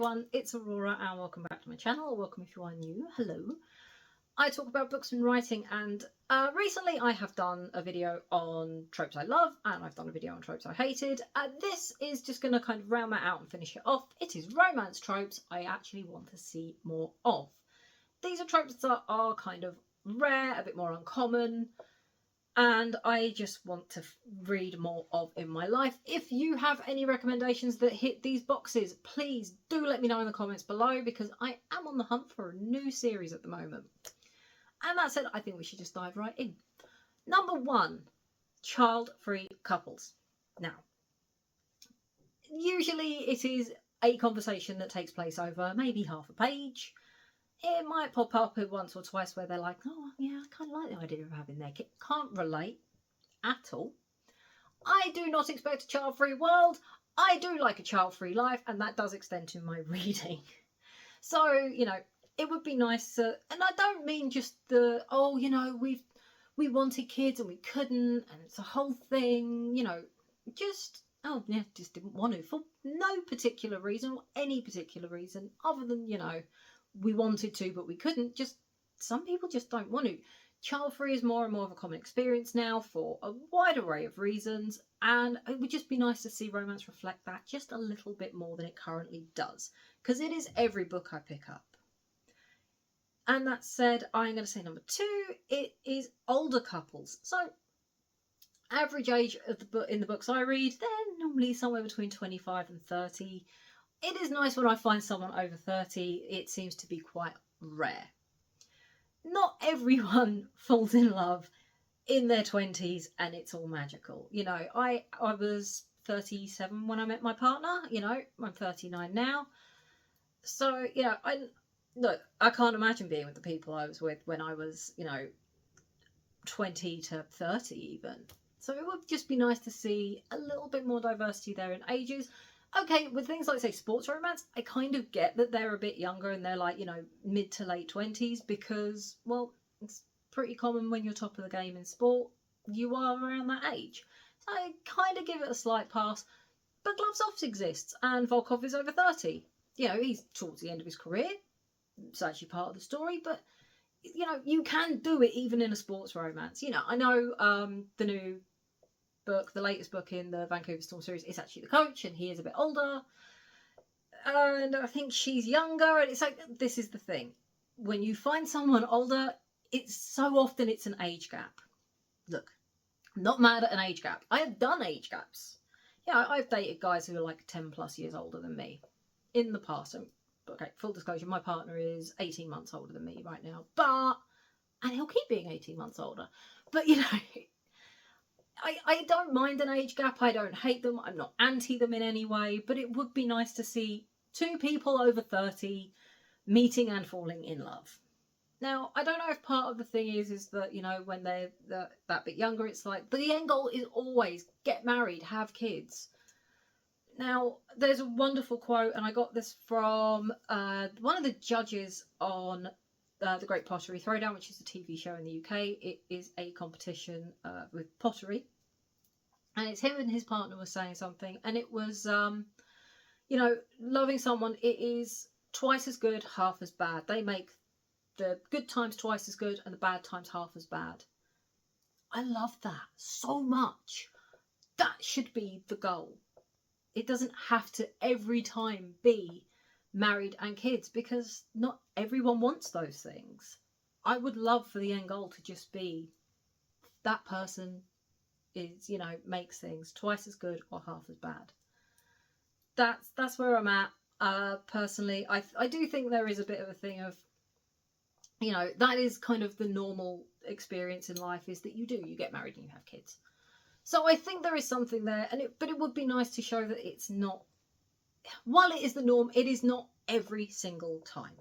everyone, it's Aurora and welcome back to my channel, or welcome if you are new. Hello. I talk about books and writing, and recently I have done a video on tropes I love and I've done a video on tropes I hated. This is just going to kind of round that out and finish it off. It is romance tropes I actually want to see more of. These are tropes that are kind of rare, a bit more uncommon, and I just want to read more of in my life. If you have any recommendations that hit these boxes, please do let me know in the comments below, because I am on the hunt for a new series at the moment. And that said, I think we should just dive right in. Number 1, child-free couples. Now, usually it is a conversation that takes place over maybe half a page. It might pop up once or twice where they're like, oh yeah, I kind of like the idea of having their kid. Can't relate at all. I do not expect a child-free world. I do like a child-free life, and that does extend to my reading. So, you know, it would be nice to, and I don't mean just the, oh, you know, we wanted kids and we couldn't, and it's a whole thing, you know, just, oh yeah, just didn't want to, for no particular reason or any particular reason other than, you know, we wanted to but we couldn't. Just some people just don't want to. Child-free is more and more of a common experience now for a wide array of reasons, and it would just be nice to see romance reflect that just a little bit more than it currently does, because it is every book I pick up. And that said, I'm going to say number 2, it is older couples. So average age of the book in the books I read, they're normally somewhere between 25 and 30. It is nice when I find someone over 30. It seems to be quite rare. Not everyone falls in love in their 20s and it's all magical. You know, I was 37 when I met my partner. You know, I'm 39 now. So, you know, I can't imagine being with the people I was with when I was, you know, 20 to 30 even. So it would just be nice to see a little bit more diversity there in ages. Okay, with things like, say, sports romance, I kind of get that they're a bit younger and they're like, you know, mid to late 20s because, well, it's pretty common when you're top of the game in sport, you are around that age. So I kind of give it a slight pass. But Gloves exists, and Volkov is over 30. You know, he's towards the end of his career. It's actually part of the story, but, you know, you can do it even in a sports romance. You know, I know the new book, the latest book in the Vancouver Storm series, is actually the coach, and he is a bit older, and I think she's younger, and it's like, this is the thing, when you find someone older, it's so often it's an age gap. Look, I'm not mad at an age gap. I have done age gaps. Yeah, I've dated guys who are like 10 plus years older than me in the past. And okay, full disclosure, my partner is 18 months older than me right now, and he'll keep being 18 months older, but you know, I don't mind an age gap. I don't hate them. I'm not anti them in any way, but it would be nice to see 2 people over 30 meeting and falling in love. Now, I don't know if part of the thing is that, you know, when they're that bit younger, it's like the end goal is always get married, have kids. Now, there's a wonderful quote, and I got this from one of the judges on The Great Pottery Throwdown, which is a TV show in the UK. It is a competition with pottery. And it's him and his partner were saying something, and it was, you know, loving someone, it is twice as good, half as bad. They make the good times twice as good and the bad times half as bad. I love that so much. That should be the goal. It doesn't have to every time be married and kids, because not everyone wants those things. I would love for the end goal to just be that person is, you know, makes things twice as good or half as bad. That's where I'm at. Personally, I do think there is a bit of a thing of, you know, that is kind of the normal experience in life, is that you get married and you have kids. So I think there is something there, but it would be nice to show that it's not, while it is the norm, it is not every single time.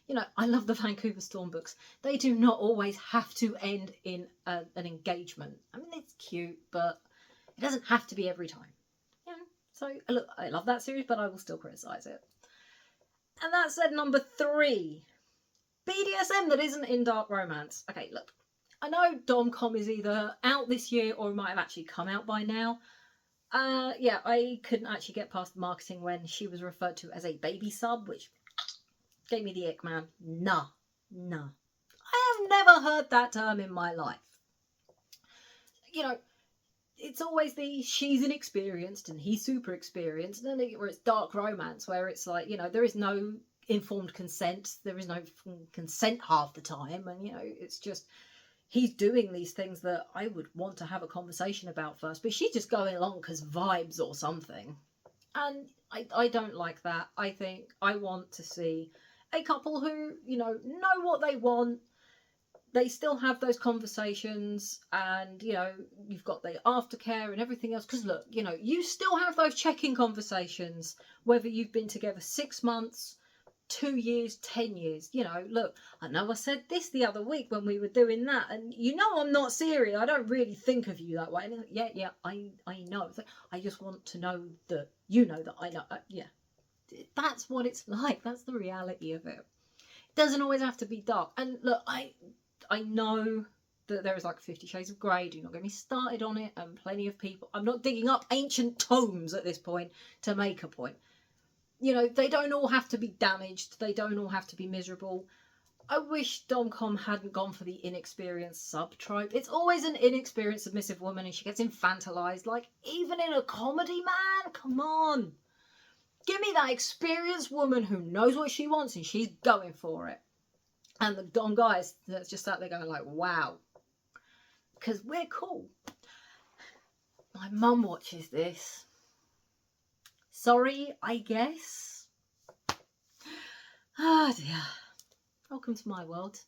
You know, I love the Vancouver Storm books. They do not always have to end in an engagement. I mean, it's cute, but it doesn't have to be every time. You know, so look, I love that series, but I will still criticise it. And that said, number 3, BDSM that isn't in dark romance. Okay, look, I know Dom-Com is either out this year or it might have actually come out by now. Yeah, I couldn't actually get past the marketing when she was referred to as a baby sub, which gave me the ick, man. Nah. I have never heard that term in my life. You know, it's always the she's inexperienced and he's super experienced, and then where it's dark romance, where it's like, you know, there is no informed consent, there is no consent half the time, and you know, it's just he's doing these things that I would want to have a conversation about first, but she's just going along because vibes or something, and I don't like that. I think I want to see a couple who, you know what they want. They still have those conversations, and you know, you've got the aftercare and everything else, because look, you know, you still have those check-in conversations whether you've been together 6 months, 2 years, 10 years. You know, look, I know I said this the other week when we were doing that, and you know I'm not serious, I don't really think of you that way. And yeah, I know. I just want to know that you know that I know. Yeah, that's what it's like. That's the reality of it. It doesn't always have to be dark. And look, I know that there is like 50 Shades of Grey. Do not get me started on it. And plenty of people. I'm not digging up ancient tomes at this point to make a point. You know, they don't all have to be damaged. They don't all have to be miserable. I wish Domcom hadn't gone for the inexperienced sub trope. It's always an inexperienced submissive woman and she gets infantilized. Like, even in a comedy, man, come on. Give me that experienced woman who knows what she wants and she's going for it. And the Dom guys that's just sat there going like, wow. Because we're cool. My mum watches this. Sorry, I guess. Ah, dear. Welcome to my world.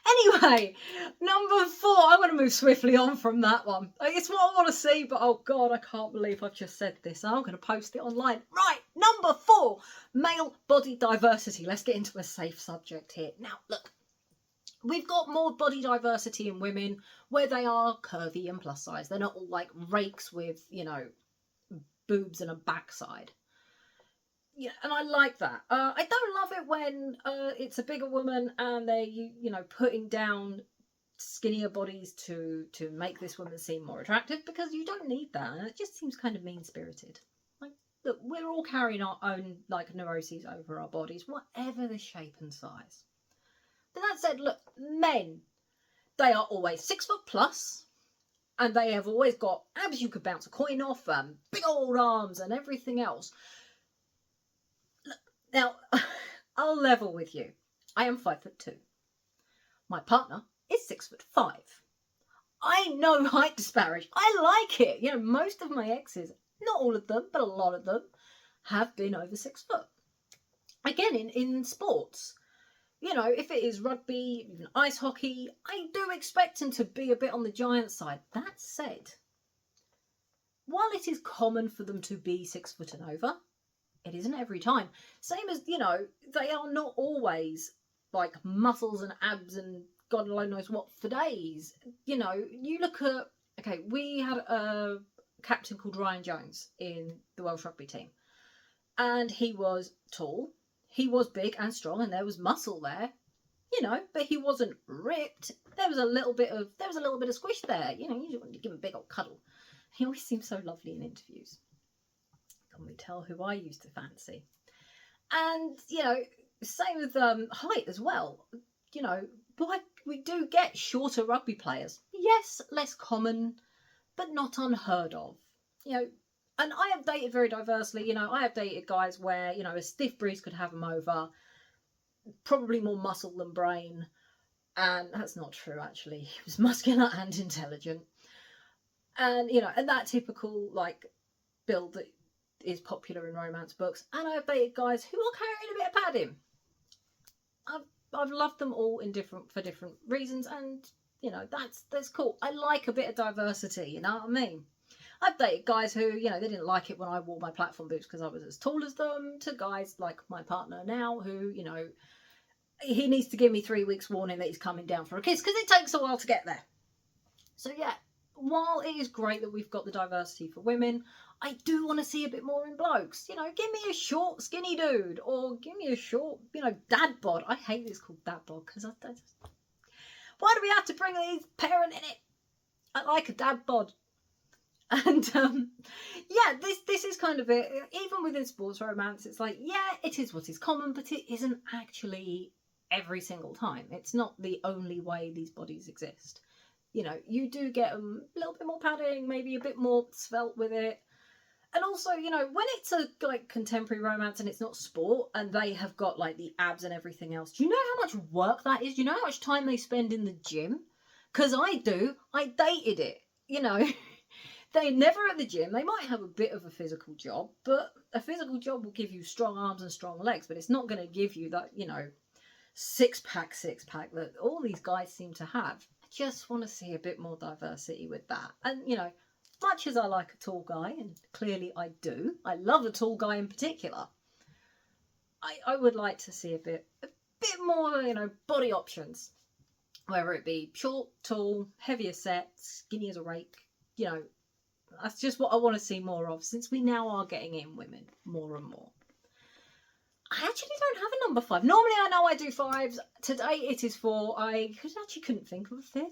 Anyway, number 4. I'm going to move swiftly on from that one. It's what I want to see, but oh God, I can't believe I've just said this. I'm going to post it online. Right, number 4. Male body diversity. Let's get into a safe subject here. Now, look. We've got more body diversity in women where they are curvy and plus size. They're not all like rakes with, you know, boobs and a backside. Yeah, and I like that. I don't love it when it's a bigger woman and they're, you know, putting down skinnier bodies to make this woman seem more attractive, because you don't need that. And it just seems kind of mean-spirited. Like, look, we're all carrying our own, like, neuroses over our bodies, whatever the shape and size. But that said, look, men, they are always 6 foot plus, and they have always got abs you could bounce a coin off, big old arms and everything else. Look, now, I'll level with you. I am 5'2". My partner is 6'5". I know height disparage. I like it. You know, most of my exes, not all of them, but a lot of them, have been over 6 foot. Again, in sports. You know, if it is rugby, even ice hockey, I do expect them to be a bit on the giant side. That said, while it is common for them to be 6 foot and over, it isn't every time. Same as, you know, they are not always like muscles and abs and God alone knows what for days. You know, you look at, okay, we had a captain called Ryan Jones in the Welsh rugby team, and he was tall. He was big and strong, and there was muscle there, you know, but he wasn't ripped. There was a little bit of squish there, you know. You just want to give him a big old cuddle. He always seems so lovely in interviews. Can we tell who I used to fancy? And you know, same with height as well. You know, but we do get shorter rugby players. Yes, less common, but not unheard of. You know. And I have dated very diversely, you know, I have dated guys where, you know, a stiff breeze could have them over, probably more muscle than brain, and that's not true, actually. He was muscular and intelligent. And, you know, and that typical, like, build that is popular in romance books. And I have dated guys who are carrying a bit of padding. I've loved them all for different reasons, and, you know, that's cool. I like a bit of diversity, you know what I mean? I've dated guys who, you know, they didn't like it when I wore my platform boots because I was as tall as them, to guys like my partner now who, you know, he needs to give me 3 weeks warning that he's coming down for a kiss because it takes a while to get there. So yeah, while it is great that we've got the diversity for women, I do want to see a bit more in blokes. You know, give me a short, skinny dude, or give me a short, you know, dad bod. I hate this called dad bod because why do we have to bring these parent in it? I like a dad bod. And yeah, this is kind of it. Even within sports romance, it's like, yeah, it is what is common, but it isn't actually every single time. It's not the only way these bodies exist. You know, you do get a little bit more padding, maybe a bit more svelte with it. And also, you know, when it's a like contemporary romance and it's not sport and they have got like the abs and everything else, do you know how much work that is? Do you know how much time they spend in the gym? Because I do. I dated it. You know, they never at the gym. They might have a bit of a physical job, but a physical job will give you strong arms and strong legs, but it's not going to give you that, you know, six pack that all these guys seem to have. I just want to see a bit more diversity with that. And, you know, much as I like a tall guy, and clearly I do, I love a tall guy in particular, I would like to see a bit more, you know, body options. Whether it be short, tall, heavier set, skinny as a rake, you know, that's just what I want to see more of, since we now are getting in women more and more. I actually don't have a number 5. Normally I know I do 5s. Today it is 4. I couldn't think of a 5th.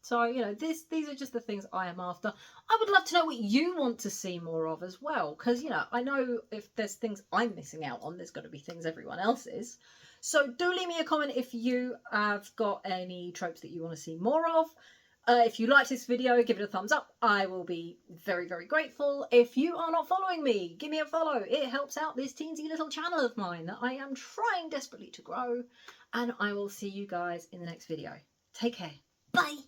So, you know, these are just the things I am after. I would love to know what you want to see more of as well. Because, you know, I know if there's things I'm missing out on, there's got to be things everyone else is. So do leave me a comment if you have got any tropes that you want to see more of. If you liked this video, give it a thumbs up. I will be very, very grateful. If you are not following me, give me a follow. It helps out this teensy little channel of mine that I am trying desperately to grow. And I will see you guys in the next video. Take care. Bye.